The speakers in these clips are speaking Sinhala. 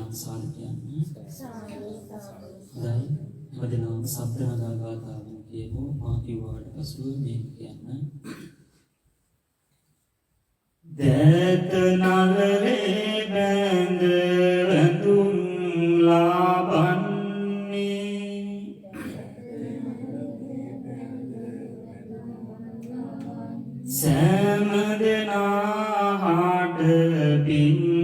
හැමදෙනාම සාදු කියන්නේ. හොඳයි. හැමදෙනාම සබ්ද නදාගාතාවෙන් කියමු. මා කිව්වාට පසුව මේ කියන්න. දැත නලලේ බැඳ වැඳුම් ලාබන්නේ සෑම දෙනාට පින්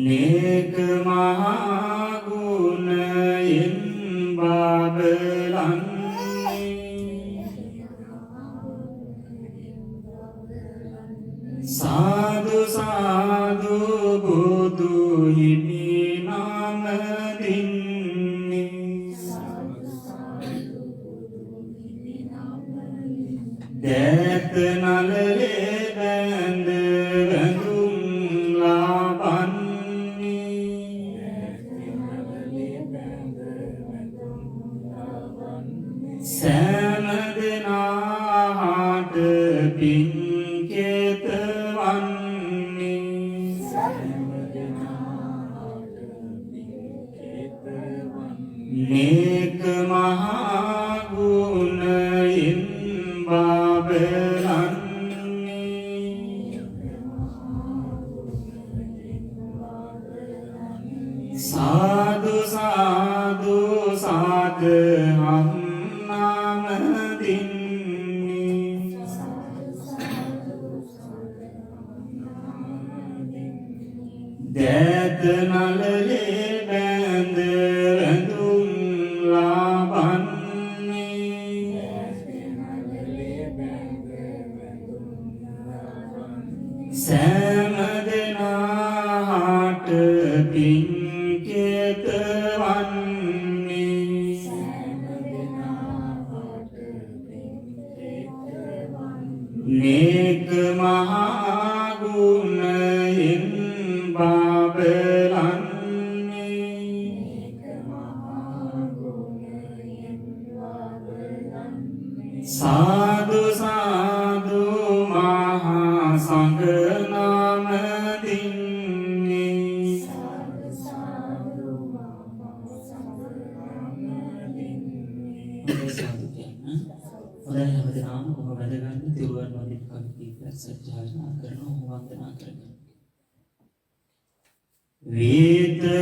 नेक महागुण इन बाबलन साधु साधु बुदु हिमी नाम दिन्नी दैत नलले बंद बंदुम लापन සෑම දෙනාට පින් කෙතවන්නේ නේක මහා ගුණයෙන් බබලන්නේ සාදු සාදු සාදහම් नाम दिन्नी दैत नलले बंद वंदुम लाबन्नी सैम देनाट पिन केतवन्नी नेक महागुण इन बाबलन्नी साधु साधु महासंग नाम दिन्नी ඔය හැමදෙනාම කොහොම වැඩගන්න තිරුවන් වහන්සේ කවි කීපයක් සජ්ජායනා කරනවා වන්දනා කරගන්න.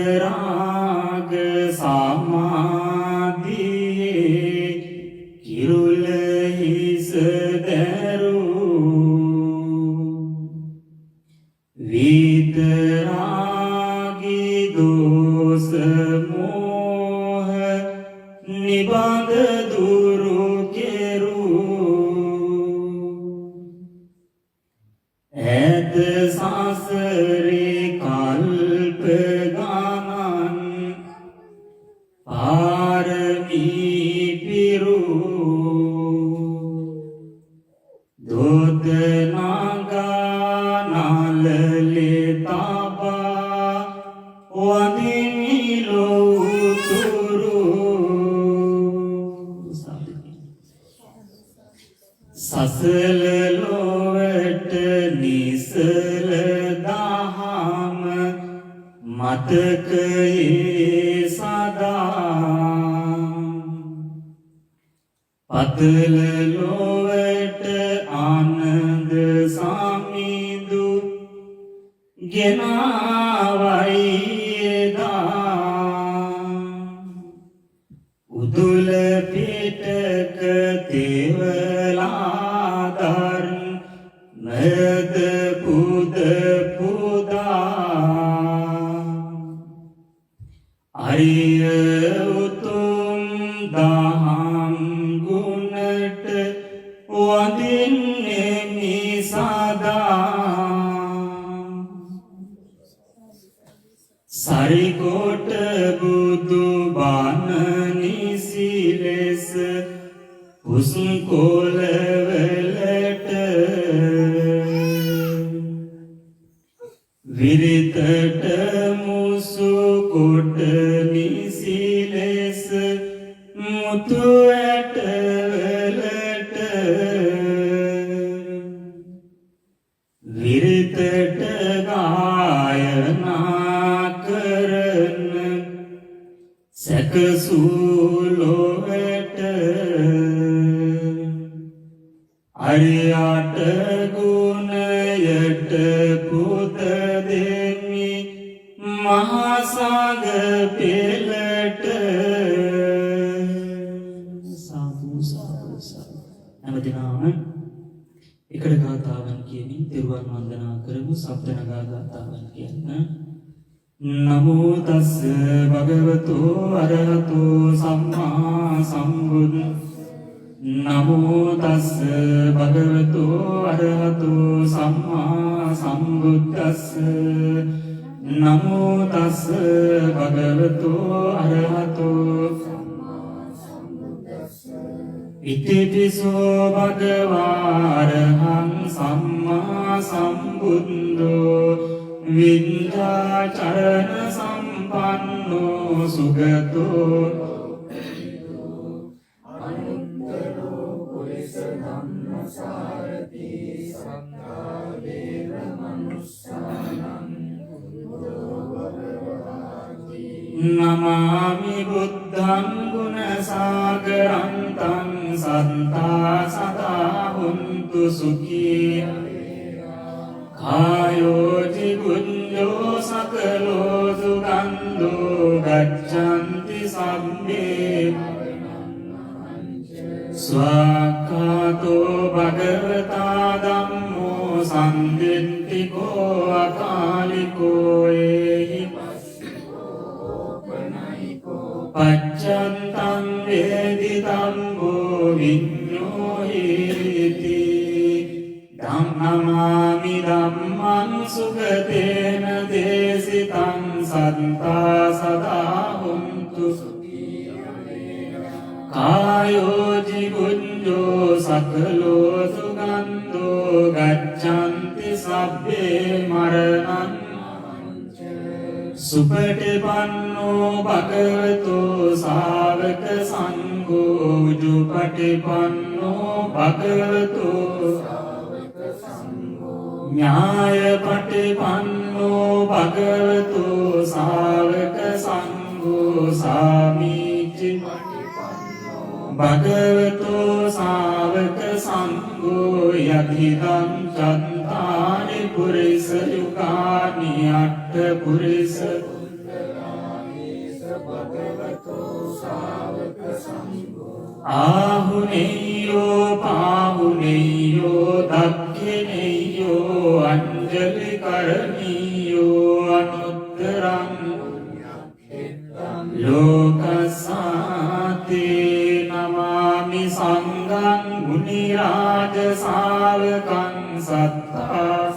විතරාග සමාධියේ කිරුල හිස දරු විතරාගී දෝස මෝහ නිබඳ දුරු ऐत सासरे कल्प गानन पारमी पिरु दूत नागा नालले ताबा वदिलो तुरु ससल लोवट निसल दाहम मतकये सदा पतल लोवट आनंद सामिदु ගෙනාවයිදා උදුල පිටක තෙවලාදර් මද පුද පුදා අරිය උතුම් දහම් ගුණට වඳින්නේ මිසදා සරිකොට බුදු බණ නිසිලෙස පුස්කොළවලට විරිතට මුසු කොට නිසිලෙස මුතු ඇටවලට සැකසූලොවට අරියට ගුණයට පුත දෙමි මහසග පෙළට සාදු සාදු සාදු හැමදිනම එකට ගාථාවන් කියමින් තිරුවන් වන්දනා කරමු සප්තනගා ගාථාවන් කියන්න නමෝ තස්ස භගවතු අරහතෝ සම්මා සම්බුද්ද නමෝ තස්ස භගවතු අරහතෝ සම්මා සම්බුද්දස්ස නමෝ තස්ස භගවතු අරහතෝ සම්මා සම්බුද්දස්ස ඉතිපිසෝ භගවාරහං සම්මා සම්බුද්ධෝ විඤ්ඤාචරණ සම්පන්නෝ සුගතෝ අනුත්තරෝ පුරිස ධම්මසාරති සත්තා දේව මනුස්සානං නමාමි බුද්ධං ගුණ සාගරන්තං සත්තා සදා හුන්තු සුඛී කායෝ ජිගුඤ්ජෝ සකලෝ සුගන්ධෝ ගච්ඡන්ති සම්මේ ස්වාක්ඛාතෝ භගවතා ධම්මෝ සම්දිත්තිකෝ අකාලිකෝ ඒහි පච්චන්තං වේදිතම්බෝ විඤ්ඤෝ හේති ධම්මමාමි ධම්මං සුගතේන දේසිතං සත්තා සදා හුන්තු කායෝ ජිගුඤ්ජෝ සකලෝ සුගන්ධෝ ගච්ඡන්ති සබ්බේ මරණං සුපටිපන්නෝ භගවතෝ ශාවක සංඝෝ උජුපටිපන්නෝ භගවතෝ ඥායපටිපන්නෝ භගවතෝ ශාවක සංඝෝ සාමීචි භගවතෝ ශාවක සංඝෝ යතිදං චත්තාරි පුරිස යුගානි අට්ඨ පුරිස භගවතෝ ශාවක සංඝෝ ආහුනේයෝ පාහුනේයෝ දක්ඛිනේයෝ අංජලි කරණීයෝ අනුත්තරං ලෝකසාතේ නමාමි සංඝං මුනි රාජ ශාවකං සත්තා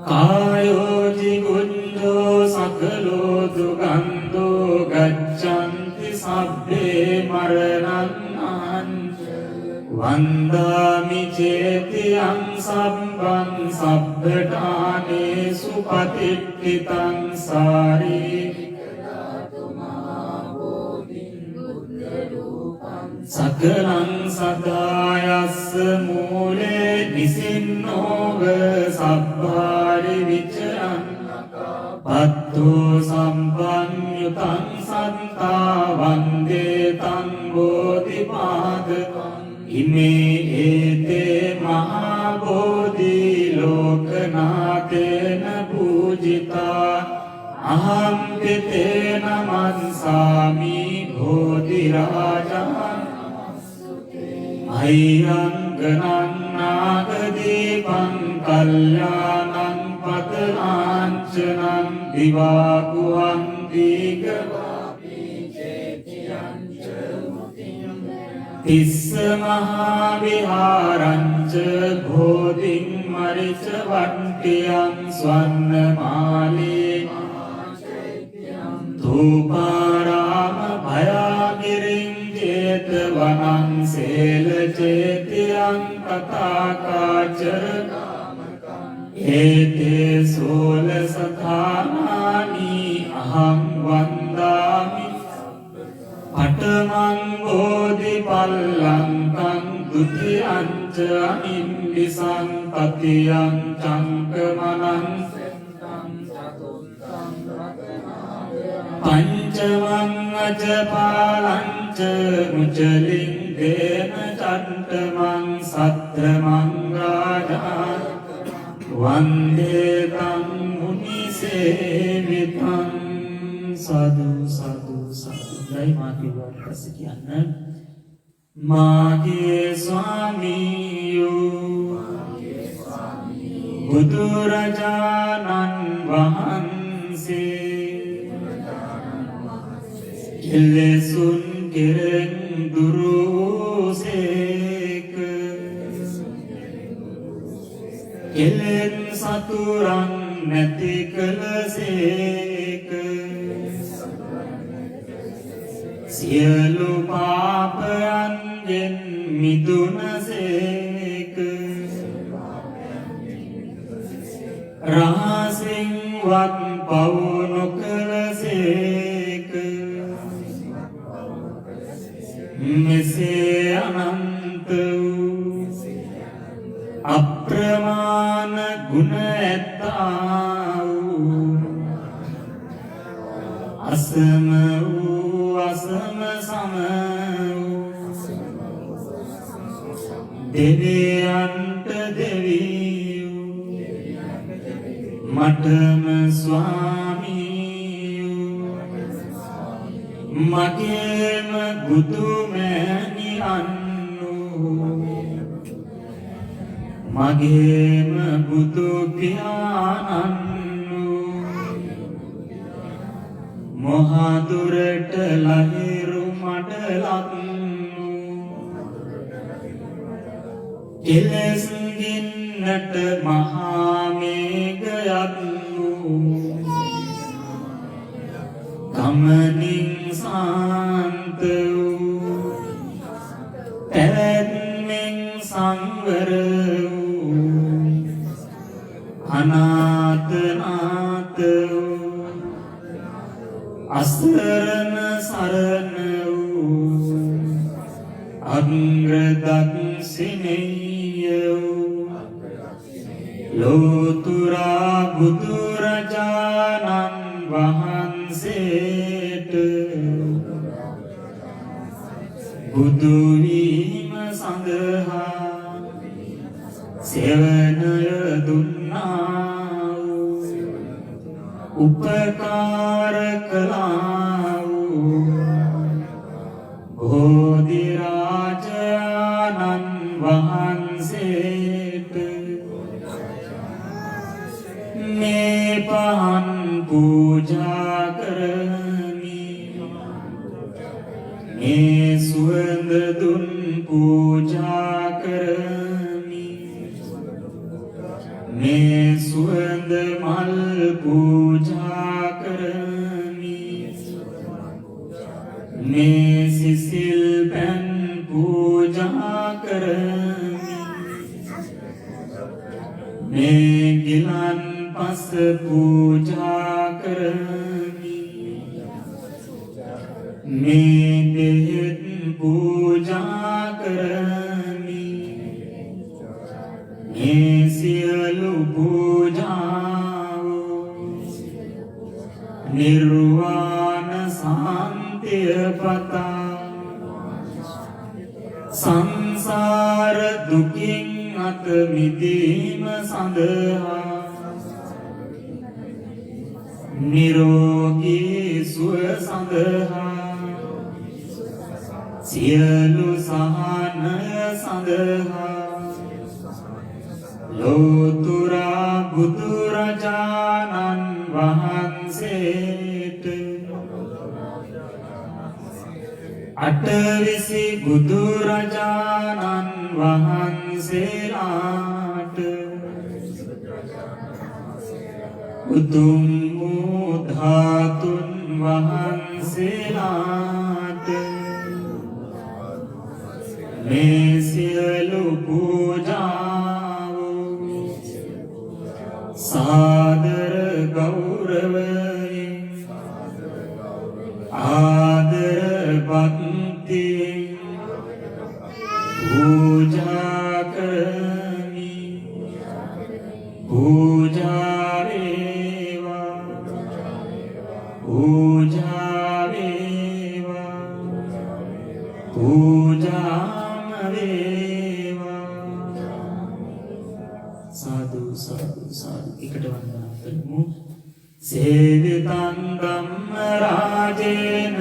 කායෝ ජිගුඤ්ජෝ සකලෝ දුගන්ධෝ ගච්ඡන්ති සබ්බේ මරණං වන්දාමි චේතියං සම්බං සබ්බඨානේසු පතිට්ඨිතං සාරී සකලං සදායස්ස මූලේ නිසින්නෝව සබ්බාරි විචරං පත්තෝ සම්පඤ්ඤුතං සත්තා වන්දේ තං බෝධිපාද ඉමේ ඒතේ මහා බෝධි ලෝකනාතේන පූජිතා අහං පිතේන මන්සාමි බෝධි රාජං අයංගනං නාගදීපං කල්යාණං පතලාංචනං දිවාගුවං දීගවාපි චේතියං ච මුතියං තිස්ස මහා විහාරං ච බෝධිං මරිච වට්ටියං ස්වර්ණමාලී ධූපාරාම භයාගිරින් ජේතවනං සේල චේතියං කතාකාචර ඒතේ සෝල සථානානි අහං වන්දාමි පඨමං බෝධි පල්ලංකං ဒုတိယං ච අනිම්බිසං තතියං චංකමනං සෙත්තං චතුත්තං රතනා පංචමං අජපාලංච මුචලිංගේන චට්ඨමං සත්‍රමං රාජා වන්දේ තං මුනිසේවිතං සාදු සාදු සාදු ලයි මාකිවත් පස්ස කියන්න මාගේ ස්වාමියෝ බුදුරජාණන් වහන්සේ කෙලෙසුන් කෙරෙන් දුරුසේක කෙලෙන් සතුරන් නැති කළසේක සියලු පාපයන්ගෙන් මිදුනසේක රහසින් වත් පව් නොකළසේක මෙසේ අනන්ත වූ අප්‍රමාණ ගුණ ඇත්තා වූ අසම වූ අසම සම වූ දෙවියන්ට දෙවියෝ මටම ස්වාමියෝ මගේම බුදුමැණියන්නෝ මගේම බුදු පියාණන්නෝ මොහදුරට ලහිරු මඩලක්නෝ කෙලෙස් ගින්නට මහා මේඝයක්නෝ ගමනින් සාන්ත වූ පැවැත්මෙන් සංවර වූ අනාථනාථ වූ අසරණ සරණ වූ අග්‍රදක්ෂිණීය වූ ලෝතුරා බුදුරජාණන් වහන්සේට බුදු වීම සඳහා සෙවණය දුන්නා වූ උපකාර කළා වූ බෝධි රාජානන් වහන්සේට මේ පහන් පූජා කරමි මේ සුවඳ දුන් පූජා කරමි මේ සුවඳ මල් පූජා කරමි මේ සිසිල් පැන් පූජා කරමි මේ ගිලන් පස පූජා කරමි මේ බෙහෙත් පූජා කරමි මේ සියලු පූජාවෝ නිර්වාණ සාන්තිය පතා සංසාර දුකින් අත මිදීම සඳහා නිරෝගී සුව සඳහා සියලු සහනය සඳහා ලෝතුරා බුදුරජාණන් වහන්සේට අටවිසි බුදුරජාණන් වහන්සේලාට උතුම් වූ ධාතුන් වහන්සේලාට මේ සියලු පූජාවෝ සාදර ගෞරවයෙන් ආදර භක්තියෙන් පූජා කරමි පූජා වේවා පූජා පූජාම වේවා. සාදු සාදු සාදු. එකට වන්දනා කරමු. සේවිතං ධම්ම රාජේන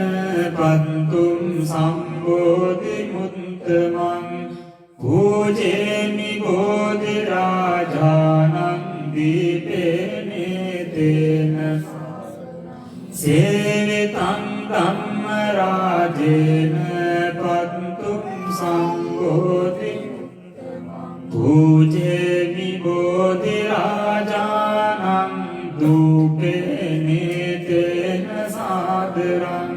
පන්තුම් සම්බෝධි මුත්තමං පූජේමි බෝධි රාජානං දීපේනේතේන. සේවිතං ධම්ම රාජේන පන්තුම් සම්බෝධි පූජේමි බෝධි රාජානං දූපේනේතේන සාදරං.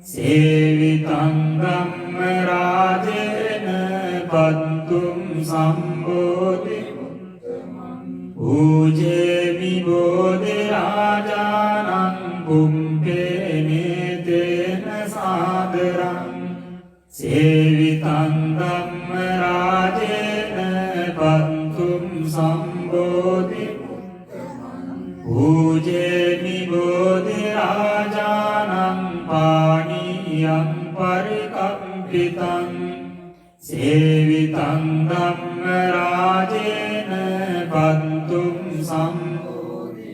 සේවිතං ධම්ම රාජේන පන්තුම් සම්බෝධි පූජේමි බෝධි රාජානං පුම්පේනේතේන සාදරං. සේවිතං ධම්ම රාජේන පන්තුම් සම්බෝධි පූජේමි බෝධි රාජානං පාණියං පරිකම්පිතං. සේවිතං ධම්ම රාජේන පන්තුම් සම්බෝධි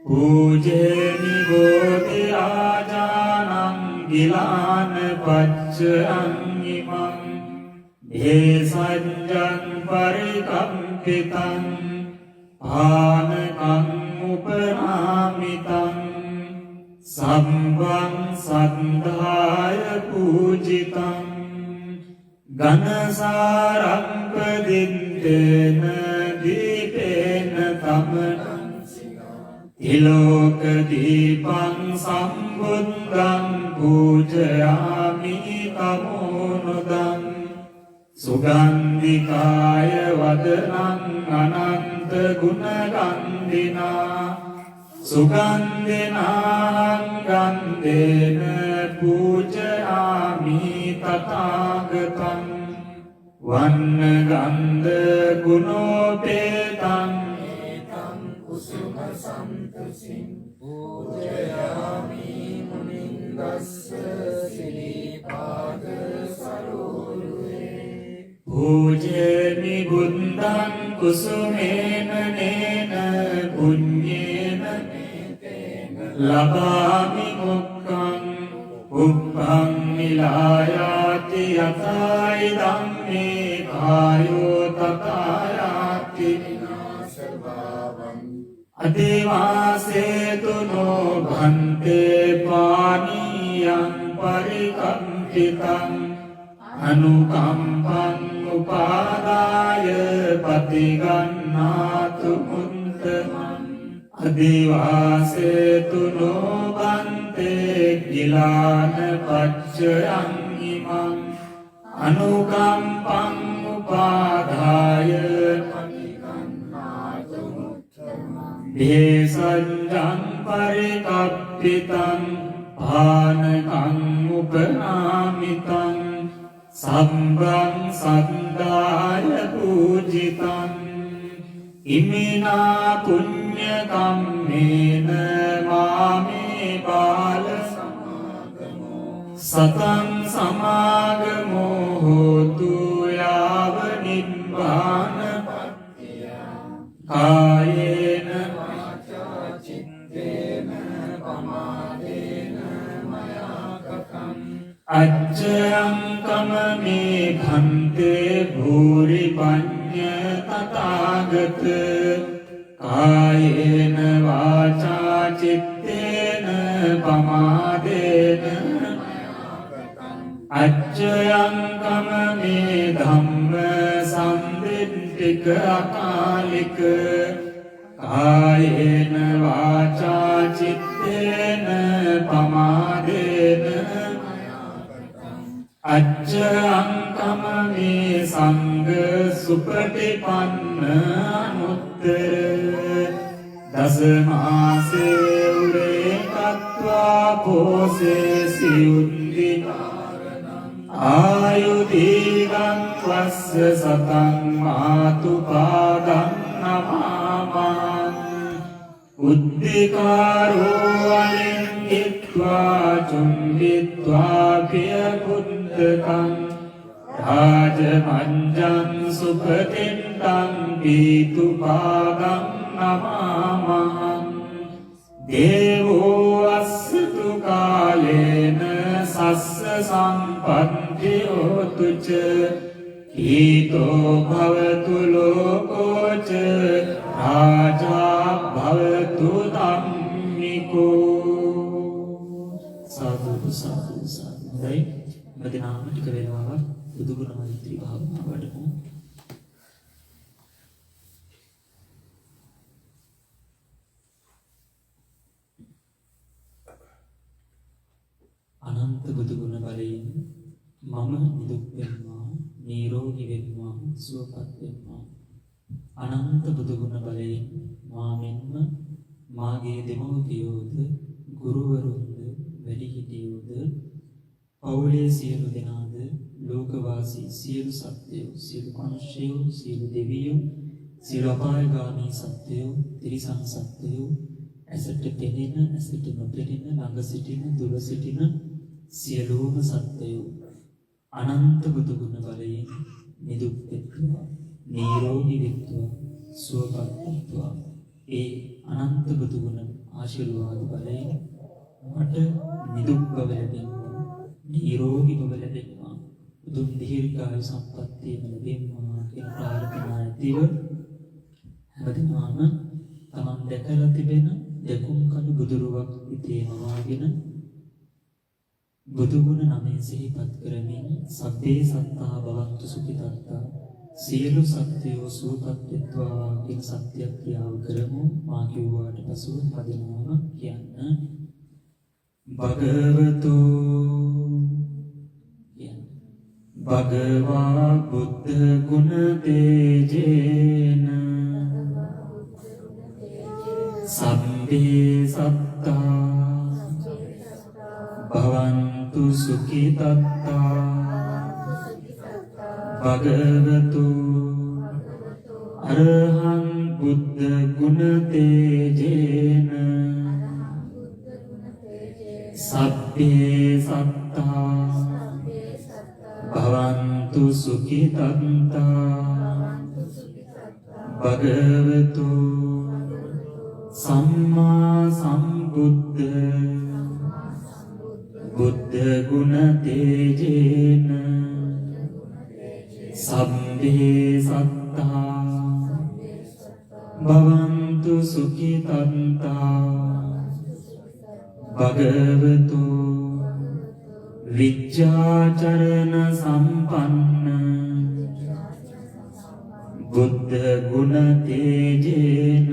පූජේමි බෝධි රාජානං ගිලාන පච්චයං ඉමං භේසජ්ජං පරිකම්පිතං ආනකං උපනාමිතං සම්බං සද්ධාය පූජිතං ගනසාරම්පදින්තේන දීපේන තමනං තිලෝක දීපං සම්බුද්ධං පූජයාමි තමෝනුදං. සුගන්ධිකාය වදනං අනන්ත ගුණගන්ධිනා සුගන්ධිනාං ගන්ධේන පූජයාමි තථාගතං. වන්න ගන්ධ ගුණෝපේතං කුසුම සම්පසින් පූජයාමි මුනින්දස්ස සිරිපාද සරෝරුවේ. පූජේමි බුද්ධං කුසුමේන නේන පුඤ්ඤේන ලබාමි මොක්ඛං උප්පං නිලායාති යතයි ධම්මේ කායෝ තථායාති අදේවාසේතු නෝ භන්තේ පානීයං පරිකම්පිතං අනුකම්පං උපාදාය පතිගන්නාතු මුත්තමං. අදේවාසේතු නෝ භන්තේ ගිලාන පච්චයං ඉමං අනුකම්පං උපාදාය භේසජ්ජං පරිකප්පිතං ආනකං උපනාමිතං සම්බං සද්දාය පූජිතං. ඉමිනා පුඤ්ඤ කම්මේන මාමේ බාල සතං සමාගමෝ හෝතු යාව නිබ්බාන කායේන වාචා චිත්තේන පමාදේන මයා කතං. අච්ඡයං කමමේ භන්තේ භූරි පඤ්ඤ තථාගත. කායේන වාචා චිත්තේන පමාදේන අච්ඡයං කමමේ ධම්ම සම්දිට්ඨික අකාලික. කායේන වාචා චිත්තේන පමාදේන අච්ඡයං කමමේ සංඝ සුපටිපන්න අනුත්තර. දසමාසේ උරේ කତ୍වා පෝසේ සියුන්දි ආයුදීගං වස්ස සතං මාතුපාදං නමාමං. උද්දිකාරෝ අලින් ඉත්වා චුම්බිත්වා පිය පුත්ත විවත්තකං රාජමංජං සුපතින්තං පීතුපාගං නමාමහං දේවෝ අස්සතු කාලේන සස්ස සම්පත්ති හෝතුච ඊතෝ භවතු ලෝකෝච රාජා භවතු ධම්මිකෝ සාදු සාදු සාදු. හොඳයි මදිනාම ටික වෙලාවක් බුදුගුණ මෛත්‍රී භාවනාව වඩමු. අනන්ත බුදුගුණ බලයෙන් මම නිදුක් වෙනවා නිරෝගී වෙනවා සුවපත් වෙනවා. අනන්ත බුදුගුණ බලයෙන් මා මෙන්ම මාගේ දෙමව්පියෝද ගුරුවරුන්ද වැඩිහිටියෝද පවුලේ සියලු දෙනාද ලෝකවාසී සියලු සත්වයෝ සියලු මනුෂ්‍යයෝ සියලු දෙවියෝ සියලු අපායගාමී සත්වයෝ තිරිසන් සත්වයෝ ඇසට පෙනෙන ඇසට නොපෙනෙන ළඟ සිටින දුර සිටින සියලුම සත්වයෝ අනන්ත බුදුගුණ බලයෙන් නිදුක් වෙත්වා නිරෝගී වෙත්වා සුවපත් වෙත්වා. ඒ අනන්ත බුදුගුණ ආශිර්වාද බලයෙන් මට නිදුක් බව ලැබෙනවා නිරෝගී බව ලැබෙනවා උතුම් දීර්ඝායු සම්පන්නිය ලැබෙනවා කියන ප්‍රාර්ථනා ඇතිව හැමදෙනාම තමන් දැකලා තිබෙන දකුම් කඳු බුදුරුවක් ඉතේ මවාගෙන බුදුගුණ නමෙන් සිහිපත් කරමින් සබ්බේ සත්තා භවන්තු සුඛිතත්තා සියලු සත්වයෝ සුවපත් වෙත්වා කියන සත්‍ය ක්‍රියාව කරමු. මා කිව්වාට පසුව හැමදෙනාම කියන්න භගවතු භගවා බුද්ධ ගුණ තේජේන සම්බේ සත්තා භවන්තු සුඛිතත්තා භගවතු අරහං බුද්ධ ගුණ තේජේන සබ්බේ සත්තා භවන්තු සුඛිතත්තා භගවතු සම්මා සම්බුද්ධ බුද්ධ ගුණ තේජේන සබ්බේ සත්තා භවන්තු සුඛිතත්තා භගවතු විච්ඡාචරණ සම්පන්න බුද්ධ ගුණ තේජේන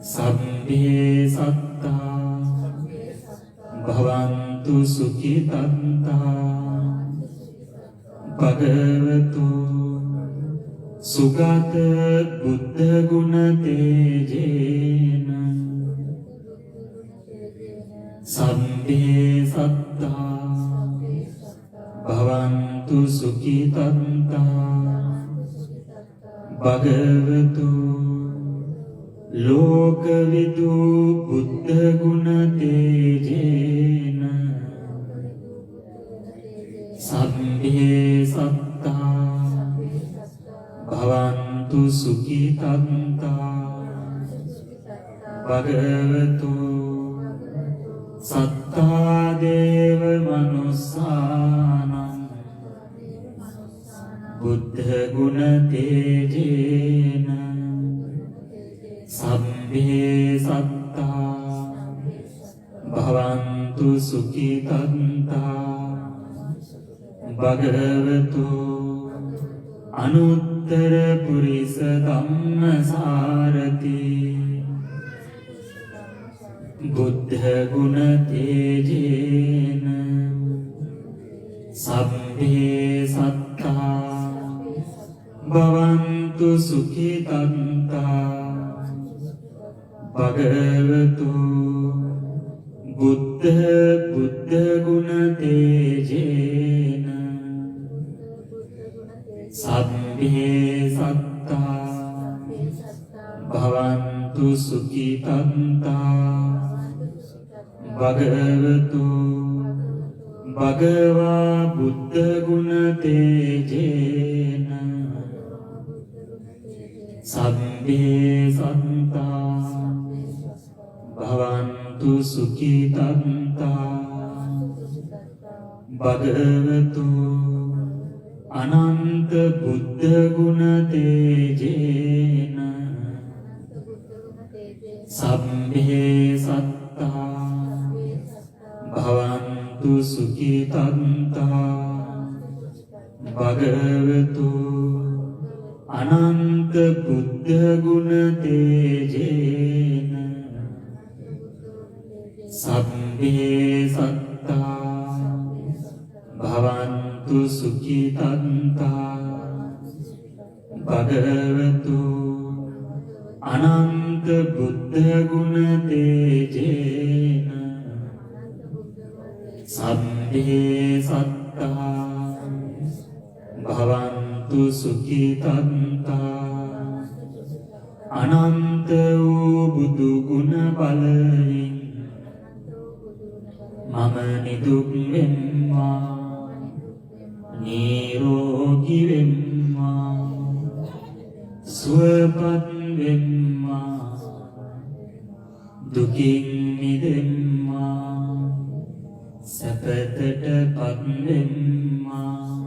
සබ්බේ සත්තා භවන්තු සුඛිතත්තා භගවතු සුගත බුද්ධ ගුණ තේජේන සබ්බේ සත්තා භවන්තු සුඛිතත්තා භගවතු ලෝකවිදු බුද්ධ ගුණ තේජේන සබ්බේ සත්තා භවන්තු සුඛිතත්තා භගවතු සත්තා දේව මනුස්සානං බුද්ධ ගුණ තේජේන සබ්බේ සත්තා භවන්තු සුඛිතත්තා භගවතු අනුත්තර පුරිස ධම්මසාරති බුද්ධ ගුණ තේජේන සබ්බේ සත්තා භවන්තු සුඛිතත්තා භගවතු බුද්ධ ගුණ තේජේන සබ්බේ සත්තා භවන්තු සුඛිතත්තා භගවතු භගවා බුද්ධ ගුණ තේජේන සබ්බේ සත්තා භවන්තු සුඛිතත්තා භගවතු අනන්ත බුද්ධ ගුණ තේජේන සබ්බේ සත්තා භවන්තු සුඛිතත්තා භගවතු අනන්ත බුද්ධ ගුණ තේජේන සබ්බේ සත්තා භවන්තු සුඛිතත්තා භගවතු අනන්ත බුද්ධ ගුණ තේජේන සබ්බේ සත්තා භවන්තු සුඛිතත්තා අනන්ත වූ බුදු ගුණ බලයෙන් මම නිදුක් වෙම්මා නිරෝගී වෙම්මා සුවපත් වෙම්මා දුකින් මිදෙම්මා සැපතටපත් වෙම්මා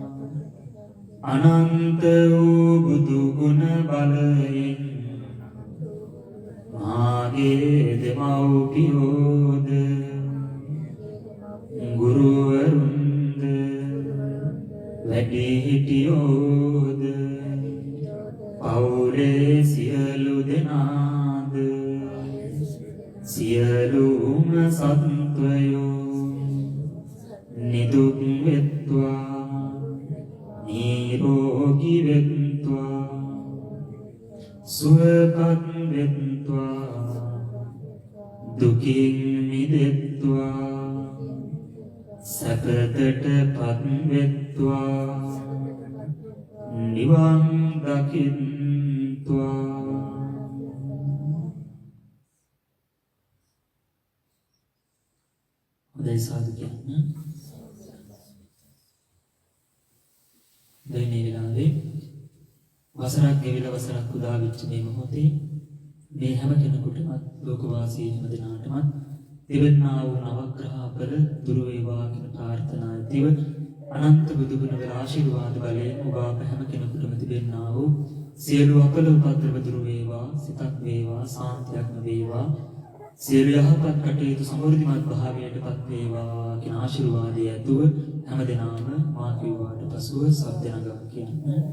අනන්ත වූ බුදු ගුණ බලයෙන් මාගේ දෙමව්පියෝද ගුරුවරුන්ද වැඩිහිටියෝද පවුලේ සියලු දෙනාද සියලුම සත්වයෝ නිදුක් වෙත්වා නිරෝගී වෙත්වා සුවපත් වෙත්වා දුකින් මිදෙත්වා සැපතටපත් වෙත්වා නිවන් දකිත්වා. හොඳයි සාදු කියන්න. දැන් මේ වෙලාවේ වසරක් ගෙවිලා වසරක් උදා වෙච්ච මේ මොහොතේ මේ හැම කෙනෙකුටම ලෝකවාසී හැම දිනාටම දෙවන්නා වූ නවග්‍රහ පෙර දුර වේවා කියන ප්‍රාර්ථනාවතිව අනන්ත බුදුගුණ වල ආශිර්වාද බලයෙන් ඔබ අප හැම කෙනෙකුටම තිබෙන්නා වූ සියලු අපල උපද්‍රව දුර වේවා සිතක් වේවා සාන්තියක්ම වේවා සියලු යහපත් කටයුතු සමෘද්ධිමත් භාවයටපත් වේවා කියන ආශිර්වාදය ඇතුව හැමදෙනාම මා කිව්වාට පසුව සබ්දනගම කියන්නේ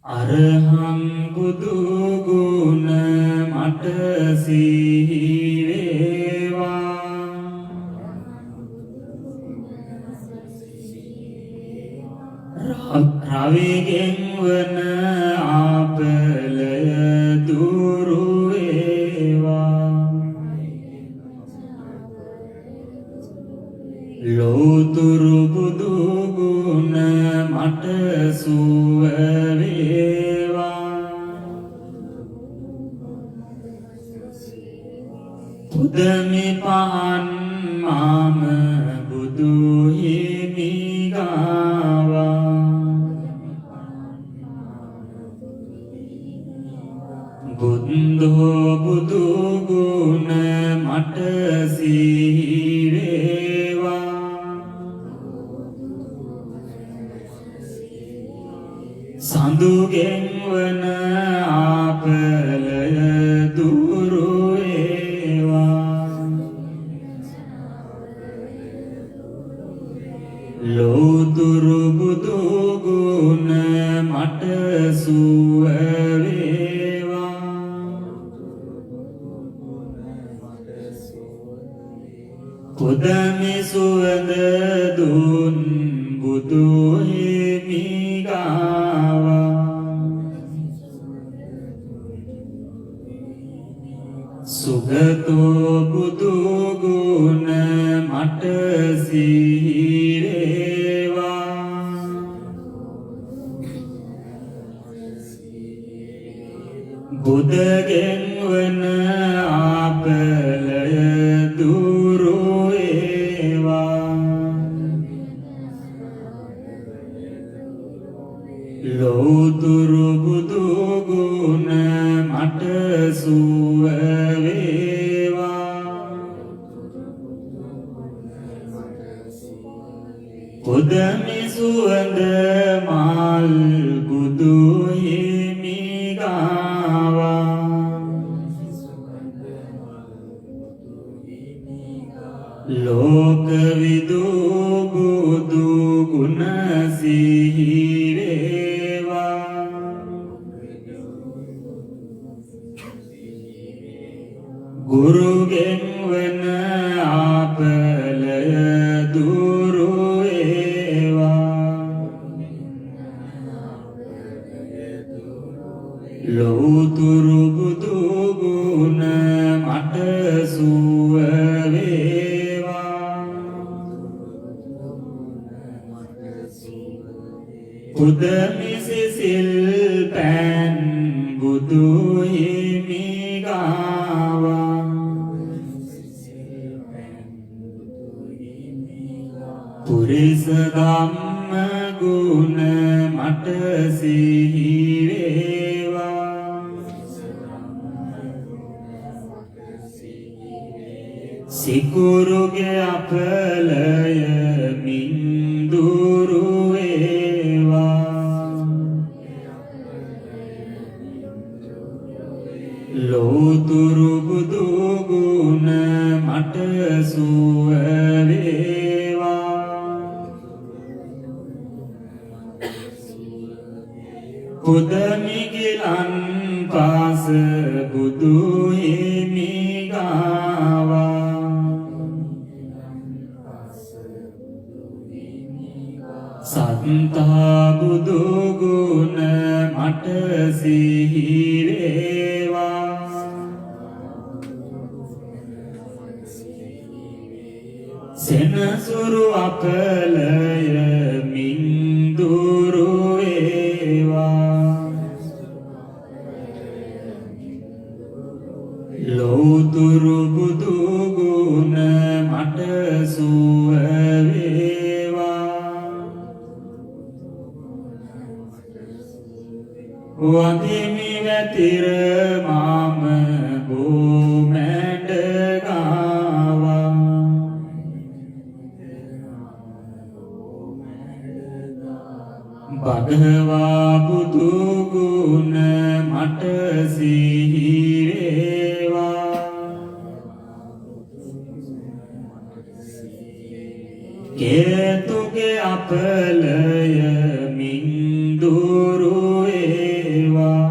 අරහං බුදු ගුණ මට සිහි වේවා රවිගෙන් වන ආපලය දුරු වේවා ලෝතුරු බුදු ගුණ මට සුව පුදමි පහන් මාම බුදු හිමි ගාවා බුද්ධෝ බුදු ගුණ මට සිහි වේවා සඳුගෙන් වන ආපලය දුරු ලෝතුරු බුදු ගුණ මට සුව වේවා පුදමි සුවඳ දුන් බුදු හිමි ගාවා සුගතෝ බුදු ගුණ මට සිහි බුදගෙන් වන ආපලය දුරු වේවා ලෝතුරු බුදු ගුණ මට සුව වේවා පුදමි සුවඳ මල් බුදු හිමි ගාවා ලෝක විදු බුදු ගුණ සිහි වේවා ගුරුගෙන් වන ආපලය දුරු වේවා ලෝතුරු බුදු ගුණ මට සුව වේවා පුදමි සිසිල් පෑන් බුදු හිමි ගාවා පුරිස ධම්ම ගුණ මට සිහි වේවා සිකුරුගේ අපලය මින්දුරු වේවා ලෝතුරු බුදු ගුණ මට සුව වේවා පුදමි ගිලන් පාස බුදු හිමි ගාවා සත්තා බුදු ගුණ මට සිහි වේවා සෙනසුරු අපලය මින්දුරු වේවා ලෝතුරු බුදු ගුණ මට සුව වේවා වදිමි වැතිර මාම බෝමැඩ ගාවා භගවා බුදු ගුණ මට සිහි වේවා කේතුගේ අපලය මින්දුරු වේවා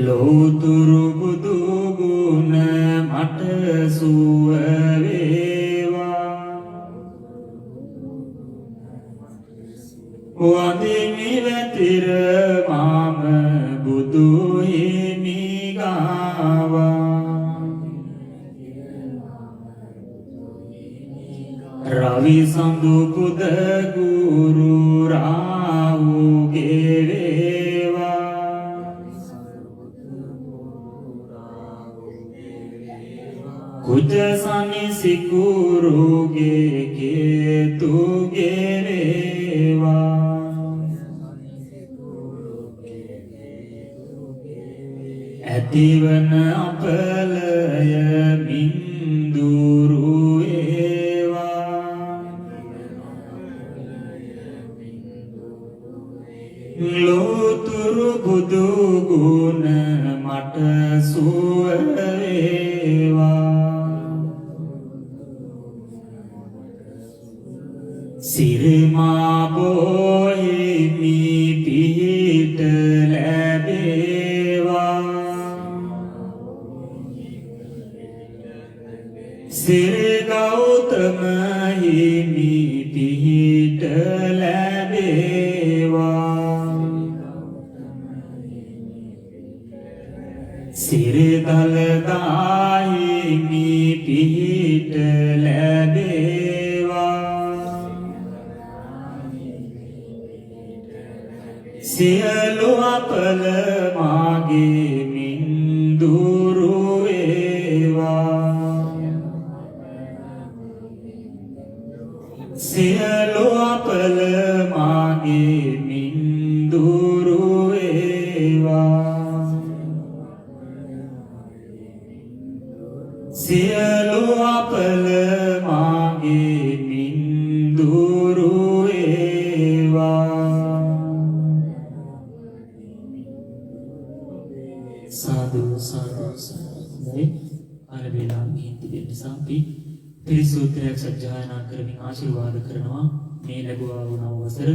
ලෝතුරු බුදු ගුණ මට සුව වේවා වදිමි වැතිර මාම බුදු හිමි ගාවා රවි සඳු පුද ගුරු රාහුගේ වේවා කුජ සනි සිකුරුගේ කේතුගේ වේවා ඇතිවන අපලය මින්දුරු ලෝතුරු බුදු ගුණ මට සුව වේවා සිරිමා බොහිමි පිහිට ලැබේවා සිරි ගෞතම හිමි පිහිට ලැබේවා සිරිදලදාහිමි පිහිට ලැබේවා සියලු අපල මාගේ මින්දුරු වේවා සියලු අපල මාගේ මින්දුරු වේවා සියලු අපල මාගේ මින්දුරු වේවා සාදු සාදු සාදු අර වේලා මිහින්ති දෙන්න සම්පි පිරිසුත්‍රයක් සජ්ජායනා කරමින් ආශිර්වාද කරනවා මේ ලැබුවා වූ නව වසර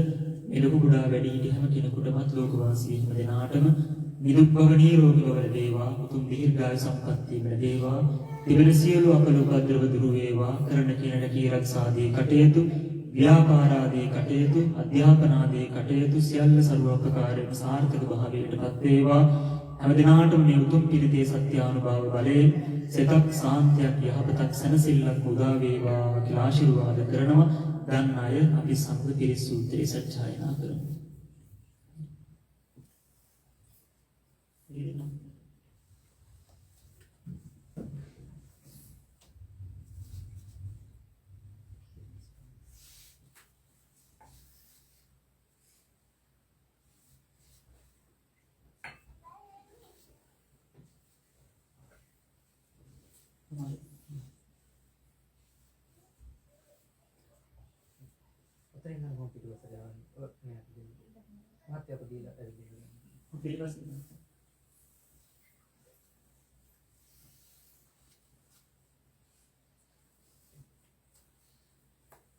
මෙලොකු කුඩා වැඩි හිටි හැම කෙනෙකුටමත් ලෝකවාසී හැම දෙනාටම නිදුක් බව නිරෝගී බව ලැබේවා උතුම් දීර්ඝායු සම්පන්නිය ලැබේවා තිබෙන සියලු අපල උපද්‍රව දුරු වේවා කරන කිනට කීරක්ෂාදී කටයුතු ව්‍යාපාරාදී කටයුතු අධ්‍යාපනාදී කටයුතු සියල්ල ਸਰවපකාරයෙන් සාර්ථක භාවයටපත් වේවා හැම දිනාටම මේ උතුම් පිරිතේ සත්‍යානුභව බලයෙන් සිතක් සාන්තියක් යහපතක් සැනසෙල්ලක් උදා වේවා කියලා ආශිර්වාද කරනවා. දැන් අය අපි සම්පූර්ණ පිරිස සූත්‍රය සජ්ජායනා කරමු.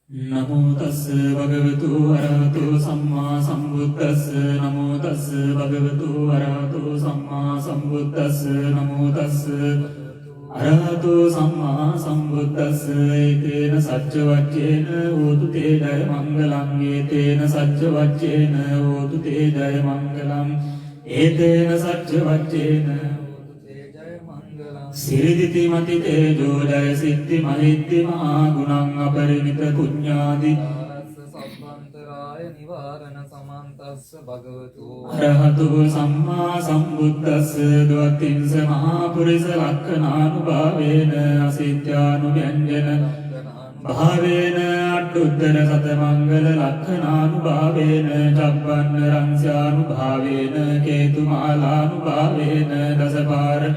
නමෝ තස් භගවතු අරහතෝ සම්මා සම්බුද්දස්ස නමෝ තස් භගවතු අරහතෝ සම්මා සම්බුද්දස්ස නමෝ තස් අරහතෝ සම්මා සම්බුද්දස්ස ඒතේන සච්ච වච්චේන හෝතු තේ ජය මංගලං ඒතේන සච්ච වච්චේන හෝතු තේ ජය මංගලං ඒතේන සච්ච වච්චේන සිරිදිති මති තේජෝ ජය සිද්ධි මහිද්දි මහා ගුණං අපරිමිත පුඤ්ඤාදි සබ්බන්තරාය නිවාරණ සමන්තස්ස භගවතු අරහතෝ සම්මා සම්බුද්දස්ස ද්වතින්ස මහා පුරිස ලක්ඛනානුභාවේන අසිත්‍යානුව්‍යංජන භාවේන අට්ඨුත්තර සතමංගල ලක්ඛනානුභාවේන චබ්බන්න රංස්‍යානුභාවේන කේතුමාලානුභාවේන දසපාර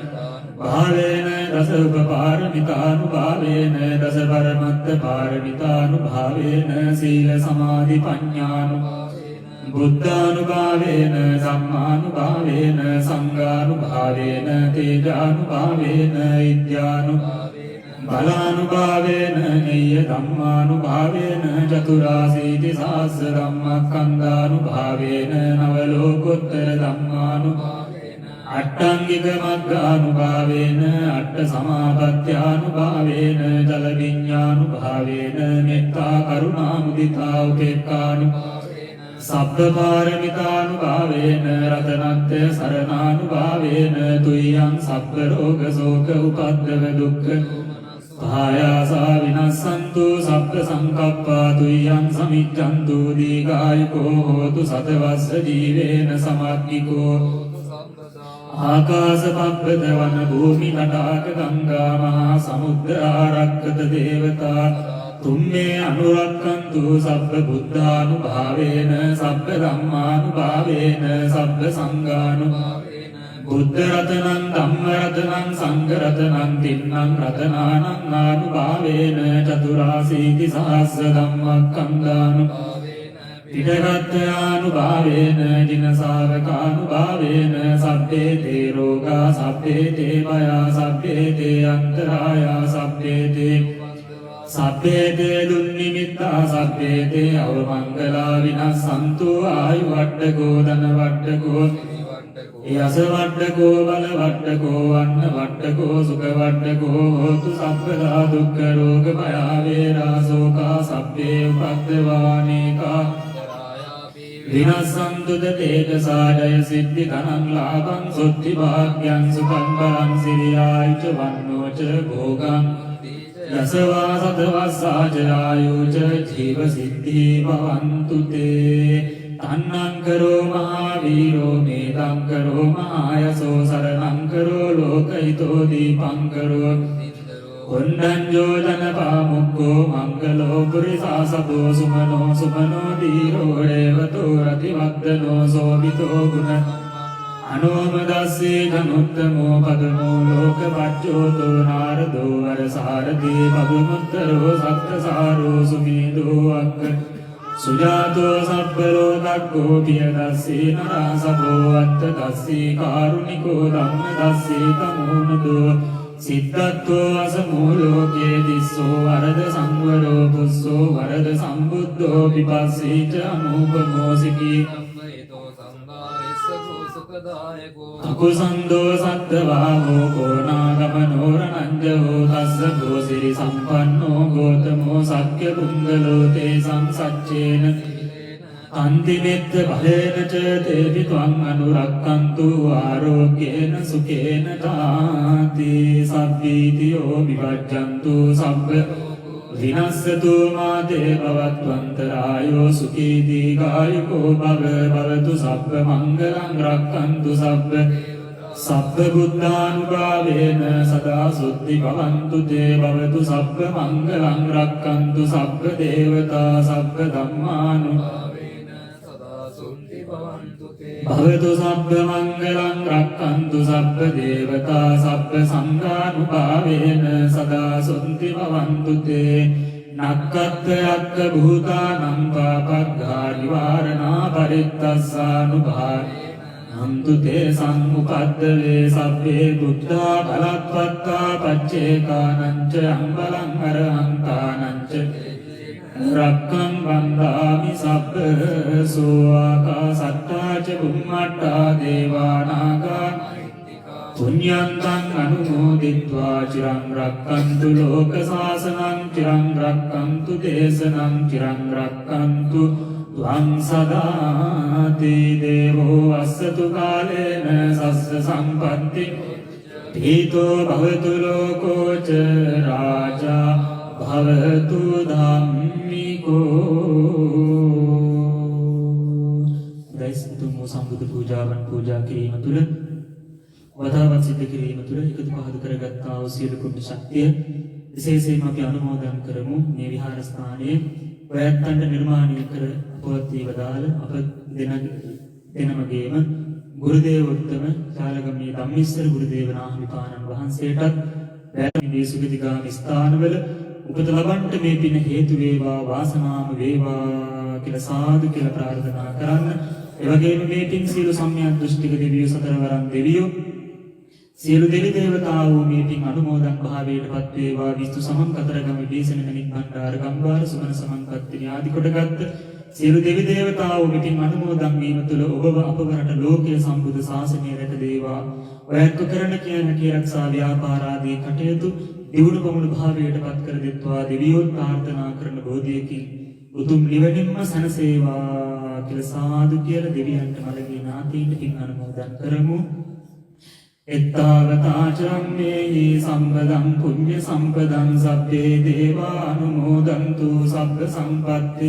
භාවේන දස උපපාරමිතානුභාවේන දස පරමත්ත පාරමිතානුභාවේන සීල සමාධි පඤ්ඤානුභාවේන බුද්ධානුභාවේන ධම්මානුභාවේන සංඝානුභාවේන තේජානුභාවේන විද්‍යානුභාවේන බලානුභාවේන නිය්‍ය ධම්මානුභාවේන චතුරාසීති සහස්ස ධම්මස්කන්ධානුභාවේන නව ලෝකෝත්තර ධම්මානුභාවේන අට්ඨංගික මග්ගානුභාවේන අට්ඨ සමාපත්‍යානුභාවේන ජල විඤ්ඤානුභාවේන මෙත්තා කරුණා මුදිතා උපේක්ඛානුභාවේන සබ්බ පාරමිතානුභාවේන රතනත්ථය සරණානුභාවේන තුයං සබ්බ රෝග ශෝක උපද්දව දුක්ඛ පායාසා විනස්සන්තු සබ්බ සංකප්පා තුයං සමිච්ඡන්තු දීඝායුකෝ හෝතු සතවස්ස ජීවේන සමග්ගිකෝ ආකාශ පබ්බත වන භූමි නටාක ගංගා මහා සමුද්‍ර ආරක්කත දේවතා තුම්මේ අනුරක්ඛන්තු සබ්බ බුද්ධානුභාවේන සබ්බ ධම්මානුභාවේන සබ්බ සංඝානුභාවේන බුද්ධ රතනං ධම්ම රතනං සංඝ රතනං තින්නං රතනානං ආනුභාවේන චතුරාසීති සහස්ස ධම්මස්කන්ධානුභාවේන පිටගත්යානුභාවේන ජිනසාවකානුභාවේන සබ්බේ තේ රෝගා සබ්බේ තේ භයා සබ්බේ තේ අන්තරායා සබ්බේ තේ දුන්නිමිත්තා සබ්බේ තේ අවමංගලා විනස්සන්තු ආයු වට්ටකෝ ධන වට්ටකෝ යස වට්ටකෝ බල වට්ටකෝ වන්න වට්ටකෝ සුඛ වට්ටකෝ හෝතු සබ්බදා දුක්ඛ රෝග භය වේරා ශෝකා සබ්බේ උපද්දවානේකා විනස්සන්තු තේජසාජය සිද්ධි ධනං ලාභං සුද්ධි භාග්‍යං සුඛං බලං සිරියායුච වන්නෝච භෝගං යසවා සතවස්සාජායුච ජීව සිද්ධි භවන්තු තේ තන්නං කරෝ මහාවීරෝ මේදං කරෝ මහායසෝ සරණං කරෝ ලෝකයිතෝ දීපං කරෝ කොණ්ඩඤ්ඤෝ ජනපාමුක්ඛෝ මංගලෝ පුරිසාසතෝ සුමනෝ සුමනෝ දීරෝ රේවතෝ රතිවද්දනෝ සෝවිතෝ ගුණ අනෝමදස්සේ ජනුත්තමෝ පදමෝ ලෝකපච්චෝතෝ නාරදෝ වරසාරදී පදුමුත්තරෝ සත්ත්‍සාරෝ සුමේදෝ අක්ක සුජාතෝ සබ්බලෝ දක්ඛෝ පියදස්සේ නරසබෝ අත්ත දස්සේ කාරුණිකෝ ධම්ම දස්සේ තමෝනදෝ සිද්ධාත්ෝ අසමෝ ලෝකේ දිස්සෝ වරද සංවරෝ පුස්සෝ වරද සම්බුද්ධෝ විපස්සීච අනුපමෝ සිකී අකුසන්தோ සත්තවාහෝ කෝනාගමනෝ රණංජෝ තස්ස ගෝසිරි සම්පන්නෝ ගෝතමෝ සක්්‍ය පුංගලෝ තේසං සච්චේන අන්තිමෙත්ත බලේන ච තේවි ත්වං අනුරක්ඛන්තු ආරෝග්‍යේන සුඛේන තාති සබ්බීතියෝ විවජ්ජන්තු සබ්බ විනස්සතු මාතේ භවත්වන්තරායෝ සුඛී දීඝායුකෝ භව භවතු සබ්බ මංගලං රක්ඛන්තු සබ්බ බුද්ධානුභාවේන සදා සුද්ධි භවන්තු තේ භවතු සබ්බ මංගලං රක්ඛන්තු සබ්බ දේවතා සබ්බ ධම්මානුභාවේන සදා සුද්ධි භවන්තු තේ භවතු සබ්බ මංගලං රක්ඛන්තු සබ්බ දේවතා සබ්බ සංඝානුභාවේන සදා සුද්ධි භවන්තු තේ නක්කත් යක්ක භූතානං පාපග්ඝා නිවාරණා පරිත්තස්සානුභාවේන අන්තු තේ සම්මුපද්දවේ සබ්බේ බුද්ධා බලත්වත්තා පච්චේකානංච අම්බලං අරහන්තානංච රක්ඛං වන්දාමි සබ්බ සෝආකාසත්තා ච බුම්මට්ටා දේවානාගා පුඤ්ඤන්තං අනුමෝදිත්වා චිරං රක්ඛන්තු ලෝක සාසනං චිරං රක්ඛන්තු දේශනං චිරං රක්ඛන්තු ත්වං සදාති දේවෝ අස්සතු කාලේන සස්ස සම්පත්ති පීතෝ භවතු ලෝකෝ ච රාජා භවතු ධම්මිකෝ දෛසිතුම සම්බුදු පූජාවන් පූජා කිරීම තුළ වතාවත් සිද්ධ කිරීම තුළ එකතු පහදු කරගත්තා වූ සියලු කුණ්‍ය ශක්තිය විශේෂයෙන්ම අපි අනුමෝදන් කරමු මේ විහාරස්ථානයේ වයත්තන්ට නිර්මාණය කර පවත්වී වදාළ අප දෙනමගේම ගුරුදේවෝත්තම ශාලගම්මේ ධම්මේශ්වර ගුරුදේව නාහිමිපාණන් වහන්සේටත් වැරදි සුගතිගාමී ස්ථානවල උපත ලබන්නට මේ පින හේතු වේවා වාසනාම වේවා කියලා සාදු කියලා ප්‍රාර්ථනා කරන්න. ඒ වගේම මේ පින් සියලු සම්‍යක් දෘෂ්ටික දෙවියෝ සතරවරන් දෙවියෝ සියලු දෙවි දේවතාවෝ මේ පින් අනුමෝදන් භාවයටපත් වේවා. විස්තු සමන් කතරගම විදේශන නිමිත් භණ්ඩාර ගම්බාර සුමන සමන්පත්තිනි ආදී කොටගත් සියලු දෙවි දේවතාවෝ මේ පින් අනුමෝදන් වීම තුළ ඔබව අපවරට ලෝකයේ සම්බුද්ධ ශාසනය රැක දේවා. ඔයත් කරන කියන ආරක්ෂා ව්‍යාපාර ආදී කටයුතු දියුණු පමුණු භාවයටපත් කර දෙත්වා දෙවියෝ ප්‍රාර්ථනා කරන බෝධියකින් උතුම් නිවනින්ම සනසේවා කියලා සාදු කියලා දෙවියන්ට මළගිය නාතීන්ට පින් අනුමෝදන් කරමු. එත්තාවතාචම්මේහි සම්පදං පුඤ්ඤ සම්පදං සබ්බේ දේවා අනුමෝදන්තු සබ්බ සම්පත්ති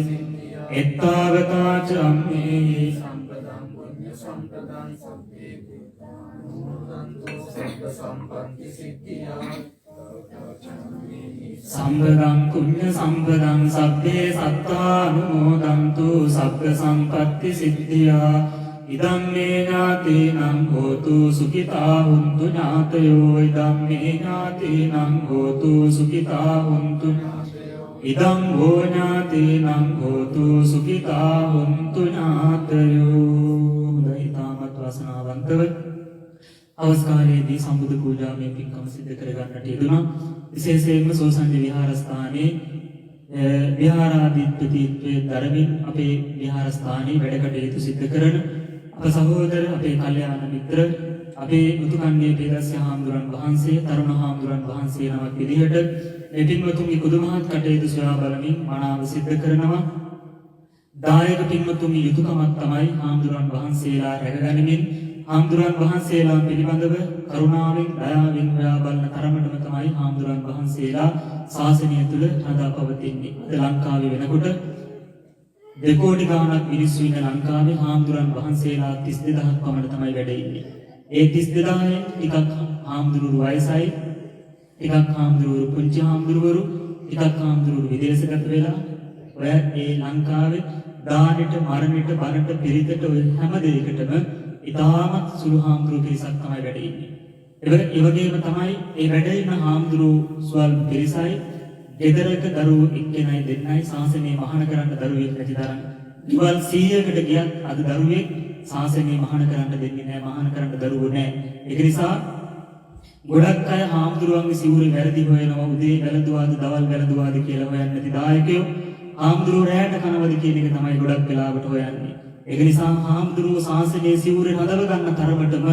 එත්තාවතාචම්මේහි සම්පදං පුඤ්ඤ සම්පදං සබ්බේ දේවා අනුමෝදන්තු සබ්බ සම්පත්ති සිද්ධියා සම්පදං පුඤ්ඤ සම්පදං සබ්බේ සත්තානුමෝදන්තු සබ්බ සම්පත්ති සිද්ධියා ඉදම් මේ ඥාතීනං හෝතු සුඛිතා හුන්තු ඥාතයෝ ඉදම් මේ ඥාතීනං හෝතු සුඛිතා හුන්තු ඉදම් හෝ ඥාතීනං හෝතු සුඛිතා හුන්තු ඥාතයෝ. හොඳයි, තාමත් වාසනාවන්තව අවස්කාරයේදී සම්බුදු පූජාමය පින්කම සිදු කර ගන්නට යෙදුණා. විශේෂයෙන්ම සෝසන්ජ විහාරස්ථානයේ විහාරාධිපතිත්වයේ දරමින් අපේ විහාරස්ථානයේ වැඩ කටයුතු සිදු කරන අප සහෝදර අපේ කල්යාණ මිත්‍ර අපේ මුතුකන්ගේ පෙරස්ය හාමුදුරන් වහන්සේ තරුණ හාමුදුරන් වහන්සේ නමක් විදිහට මේ පින්වතුන්ගේ කුදුමහත් කටයුතු සොයා බලමින් මනාව සිදු කරනවා. දායක පින්වතුන්ගේ යුතුයකමක් තමයි හාමුදුරන් වහන්සේලා රැකගැනීමෙන් හාමුදුරන් වහන්සේලා පිළිබඳව කරුණාවෙන් දයාවෙන් හොයා බලන තරමටම තමයි හාමුදුරන් වහන්සේලා ශාසනය තුළ රඳා පවතින්නේ. අද ලංකාවේ වෙනකොට 2 කෝටි ගාණක් මිනිස්සු ඉන්න ලංකාවේ හාමුදුරන් වහන්සේලා 32000ක් පමණ තමයි වැඩ ඉන්නේ. ඒ 32000න් ටිකක් හාමුදුරු වයසයි. ටිකක් හාමුදුරුවෝ පුංචි හාමුදුරුවෝ ටිකක් හාමුදුරුවෝ විදේශගත වෙලා ඔය ඒ ලංකාවේ දානෙට මරණෙට බණට පිරිතට ඔය හැම දෙයකටම ඉතාමත් සුළු හාමුදුරුවෝ පිරිසක් තමයි වැඩ ඉන්නේ. ඒ වගේම තමයි ඒ වැඩ ඉන්න හාමුදුරුවෝ ස්වල්ප පිරිසයි ගෙදරක දරුවෝ එක්කෙනයි දෙන්නයි ශාසනය මහාන කරන්න දරුවෙක් නැති තරම්. ඉවල් 100කට ගියත් අද දරුවෙක් ශාසනය මහාන කරන්න දෙන්නේ නැහැ, මහාන කරන්න දරුවෝ නැහැ. ඒක නිසා ගොඩක් අය හාමුදුරුවන්ගේ සිවුරේ වැරදි හොයනවා, උදේ වැළඳුවාද දවල් වැළඳුවාද කියලා හොයන්නේ නැති දායකයෝ හාමුදුරුවෝ රැයට කනවද කියන එක තමයි ගොඩක් වෙලාවට හොයන්නේ. ඒක නිසා හාමුදුරුවෝ ශාසනයේ සිවුරේ හදව ගන්න තරමටම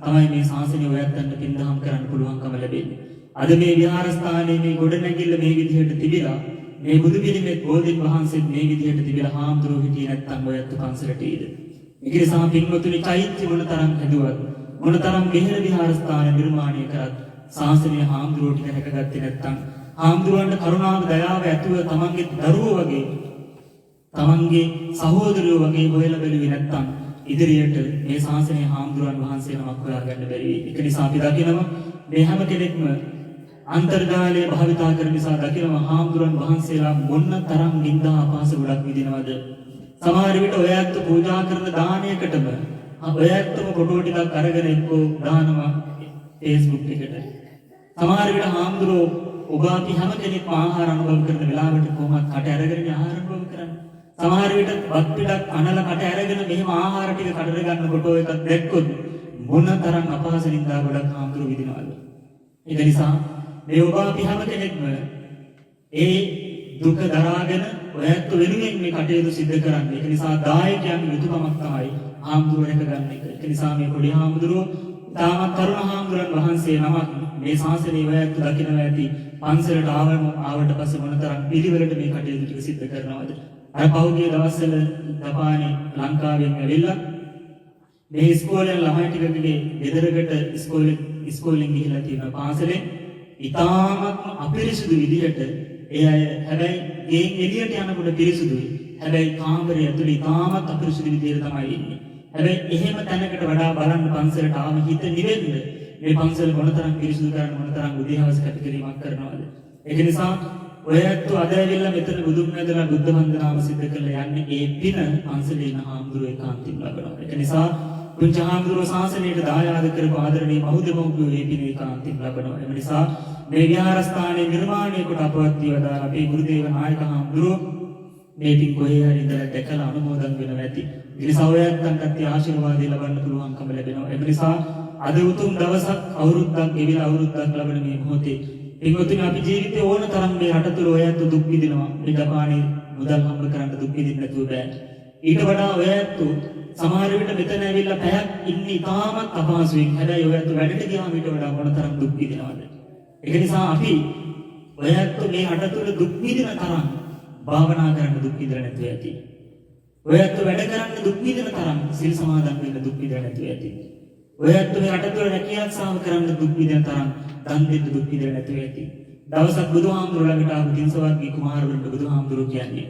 තමයි මේ ශාසනය ඔයත්තන්ට පින්දහම් කරන්න පුළුවන්කම ලැබෙන්නේ. අද මේ විහාරස්ථානයේ මේ ගොඩනැගිල්ල මේ විදිහට තිබිලා මේ බුදු පිළිමෙත් බෝධින් වහන්සේත් මේ විදිහට තිබිලා හාමුදුරුවෝ හිටියේ නැත්නම් ඔයත්තු පන්සලට එයිද? ඒක නිසා පින්වතුනි චෛත්‍ය මොනතරම් හැදුවත් මොනතරම් මෙහෙර විහාරස්ථාන නිර්මාණය කරත් ශාසනය හාමුදුරුවෝ ටික රැකගත්තේ නැත්නම් හාමුදුරුවන්ට කරුණාව දයාව ඇතුව තමන්ගේ දරුවෝ වගේ තමන්ගේ සහෝදරයෝ වගේ හොයලා බැලුවේ නැත්නම් ඉදිරියට මේ ශාසනය හාමුදුරුවන් වහන්සේ නමක් හොයාගන්න බැරි වෙයි. ඒක නිසා අපි දකිනවා මේ හැම කෙනෙක්ම අන්තර්ජාලය භාවිතා කරන නිසා දකිනවා හාමුදුරුවන් වහන්සේලා මොන තරම් නිന്ദා අපහාස ගොඩක් විඳිනවද. සමහර විට ඔය ඇත්ත පූජා කරන දානයකටම ඔය ඇත්තම ෆොටෝ ටිකක් අරගෙන එක්කෝ දානවා Facebook එකට. සමහර විට හාමුදුරුවෝ ඔබ අපි හැම කෙනෙක්ම ආහාර අනුභව කරන වෙලාවට කොහොමද කට අරගෙන ආහාර අනුභව කරන්නේ. සමහර විට වත් පිටක් අනල කට අරගෙන මෙහෙම ආහාර ටික කඩර ගන්න ෆොටෝ එකක් දැක්කොත් මොන තරම් අපහාස නින්දා ගොඩක් හාමුදුරුවෝ විඳිනවද. ඒක නිසා මේ ඔබ අපි හැම කෙනෙක්ම ඒ දුක දරාගෙන ඔයත් වෙනුවෙන් මේ කටයුතු සිදු කරන්නේ. ඒක නිසා දායකයන්ගේ යුතුයකමක් තමයි හාමුදුරුවෝ රැකගන්න එක. ඒක නිසා මේ පොඩි හාමුදුරුවෝ තාමත් තරුණ හාමුදුරන් වහන්සේ නමක් මේ ශාසනයේ ඔයත් දකිනවා ඇති පන්සලට ආවට පස්සේ මොනතරම් පිළිවෙලට මේ කටයුතු ටික සිදු කරනවද. අර පහුගිය දවස්වල ජපානයේ ලංකාවෙන් ඇවිල්ලා මේ ඉස්කෝලේ ළමයි ටිකගේ ගෙදරකට ඉස්කෝලෙන් ගිහිල්ලා තියෙන පාසලේ ඉතාමත් අපිරිසුදු විදිහට ඒ අය හැබැයි ගෙන් එළියට යනකොට පිරිසුදුයි. හැබැයි කාමරය ඇතුළේ ඉතාමත් අපිරිසුදු විදිහට තමයි ඉන්නේ. හැබැයි එහෙම තැනකට වඩා බලන්න පන්සලට ආව හිත නිවෙන්න මේ පන්සල මොනතරම් පිරිසුදු කරන්න මොනතරම් උදේහවස කැපකිරීමක් කරනවද. ඒක නිසා ඔයත් අද ඇවිල්ලා මෙතන බුදුන් වැඳලා බුද්ධ වන්දනාව සිදු කරලා යන්නේ ඒ පින පන්සලේ ඉන්න හාමුදුරුවෝ ඒකාන්තින් ලබනවා. ඒක නිසා පුංචි හාමුදුරුවෝ ශාසනයට දායාද කරපු ආදරණීය මහුදෙමෝපියෝ මේ පින ඒකාන්තින් ලබනවා. ඒ නිසා මේ විහාරස්ථානයේ නිර්මාණය කොට අපවත් වේවා අපේ ගුරුදේව නායක හාමුදුරුවෝ මේ පින් කොහේ හරි ඉඳලා දැකලා අනුමෝදන් වෙනවා ඇති. ඒ නිසා ඔයත්න්ටත් ආශිර්වාද ලබන්න පුළුවන්කම ලැබෙනවා. ඒ නිසා අද උතුම් දවසක් අවුරුද්දක් ගෙවිලා අවුරුද්දක් ලබන මේ මොහොතේ පින්වතුනි අපි ජීවිතේ ඕන තරම් මේ රට තුළ ඔයත් දුක් විඳිනවා. මේ ජපානයේ මුදල් හම්බ කරන්න දුක් විඳින්න නැතුව බෑ. ඊට වඩා ඔයත් සමහර විට මෙතන ඇවිල්ලා පැයක් ඉන්නේ ඉතාමත් අපහසුයෙන්. හැබැයි ඔයත් වැඩට ගියාම ඊට වඩා මොන තරම් දුක් විඳිනවද. ඒක නිසා අපි ඔයත් මේ රට තුළ දුක් විඳින තරම් භාවනා කරන්න දුක් විඳින්න නැතුව ඇති. ඔයත් වැඩ කරන්න දුක් විඳින තරම් සිල් සමාදන් වෙන්න දුක් විඳින්න නැතුව ඇති. ඔයත් මේ රට තුළ රැකියාව කරන්න දුක් විඳින තරම් දන් දෙන්න දුක් විඳින්න නැතුව ඇති. දවසක් බුදුහාමුදුරුවෝ ළඟට ආපු කිංසවර්ගී කුමාරවරුන්ට බුදුහාමුදුරුවෝ කියන්නේ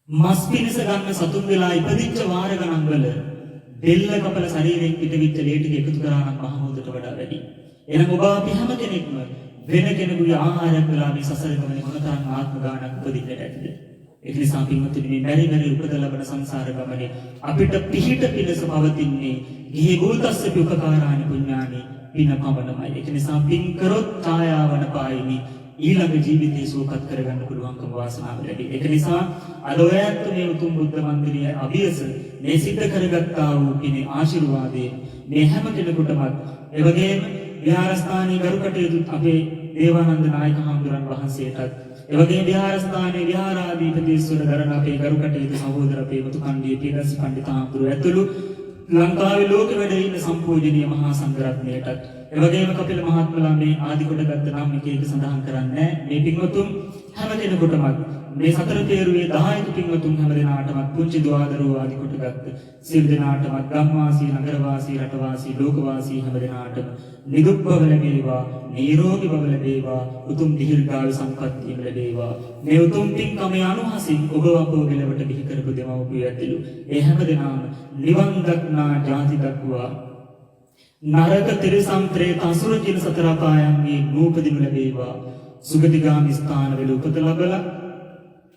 මස් පිණිස ගන්න සතුන් වෙලා ඉපදිච්ච වාර ගණන් වල දෙල්ල කපල ශරීරයෙන් පිටවිච්ච ලේ ටික එකතු කරා නම් මහමෝදට වඩා වැඩි. එහෙනම් ඔබ අපි හැම කෙනෙක්ම වෙන කෙනෙකුගේ ආහාරයක් වෙලා මේ සසර ගමනේ මොනතරම් ආත්ම ගානක් උපදින්නට ඇතිද? ඒ නිසා පින්වත්නි මේ මෙරි මෙරි උපත ලබන සංසාර ගමනේ අපිට පිහිට පිණිස පවතින්නේ ගිහි භූතස්ස උපකාරානි පුඤ්ඤානි පින පවනමයි. ඒක නිසා පින් කරොත් ඡායාවන පායිනි ඊළඟ ජීවිතේ සුවපත් කරගන්න පුළුවන්කම වාසනාව ලැබේ. ඒක නිසා අද ඔයත් මේ උතුම් බුද්ධ මන්දිරයේ අභියස මේ සිද්ධ කරගත්තා වූ පිනේ ආශිර්වාදයෙන් මේ හැම කෙනෙකුටම ඒ වගේම විහාරස්ථානයේ ගරු කටයුතු අපේ දේවානන්ද නායක හාමුදුරන් වහන්සේටත් ඒ වගේම විහාරස්ථානයේ විහාරාධිපතිස්වර දරන අපේ ගරු කටයුතු සහෝදර අපේ මුතුකණ්ඩියේ පියදස් පණ්ඩිත හාමුදුරුවෝ ඇතුළු ලංකාවේ ලෝකෙ වැඩ ඉන්න සම්පූජනීය මහා සංඝරත්නයටත් ඒ වගේම කපිල මහත්මලා මේ ආදි කොට ගත්ත නම් එක එක සඳහන් කරන්නේ මේ පින්වතුන් හැම කෙනෙකුටම මේ සතර තේරුවේ 10 පින්වතුන් හැම දෙනාටම පුංචි දුආදරුවෝ ආදි කොට ගත්ත සියලු දෙනාටම ගම්වාසී නගරවාසී රටවාසී ලෝකවාසී හැම දෙනාටම නිදුක් බව ලැබේවා නිරෝගී බව ලැබේවා උතුම් දීර්ඝායු සම්පන්නිය ලැබේවා මේ උතුම් පින්කමේ අනුහසින් ඔබ අපෝ මෙලවට බිහි කරපු දෙමව්පියෝ ඇතුළු ඒ හැම දෙනාම නිවන් දක්නා ජාති දක්වා නරක තිරිසන් ප්‍රේත අසුර කියන සතර අපායන්ගේ නූපදිනු ලැබේවා. සුගතිගාමි ස්ථානවල උපත ලැබලා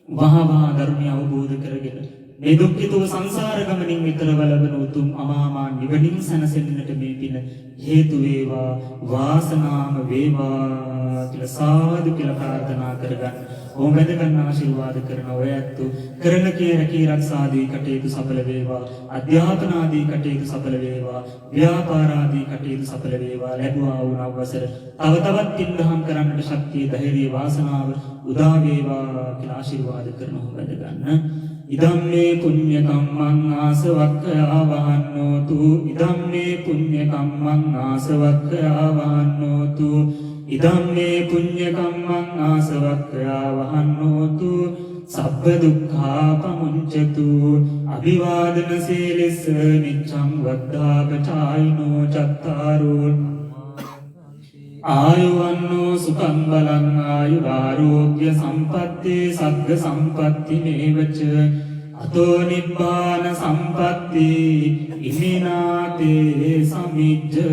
වහා ධර්මය අවබෝධ කරගෙන මේ දුක්ඛිතව සංසාර ගමනින් විතර වලබන උතුම් අමාමා නිවනින් සැනසෙන්නට මේ පින හේතු වේවා වාසනාම වේවා කියලා සාදු කියලා ප්‍රාර්ථනා කරගන්න. ඕම බඳ ගන්න ආශිර්වාද කරන ඔය ඇත්තු කරන කී රක්ෂාදී කටයුතු සඵල වේවා. අධ්‍යාපන ආදී කටයුතු සඵල වේවා. ව්‍යාපාර ආදී කටයුතු සඵල වේවා. ලැබුවා වූ අවසර තව තවත් පින්දහම් කරන්නට ශක්තිය ධෛර්ය වාසනාව උදා වේවා කියලා ආශිර්වාද කරනවා. බඳ ගන්න. ඉදම්මේ පුඤ්ඤ කම්මං ආසවක්ඛයාවහන්නෝතු ඉදම්මේ පුඤ්ඤ කම්මං ආසවක්ඛයාවහන්නෝතු ඉදම්මේ පුඤ්ඤ කම්මං ආසවක්ඛයාවහන්නෝතු සබ්බ දුක්ඛා පමුඤ්චතු අභිවාදන සීලස්ස නිච්ඡං වද්ධාපචායිනෝ චත්තාරෝ ආයුවන්නෝ සුඛං බලං ආයුරාෝග්‍ය සම්පත්ති සග්ග සම්පත්ති මේවච අතෝ නිබ්බාන සම්පත්ති ඉමිනාතේ සමිජ්ජති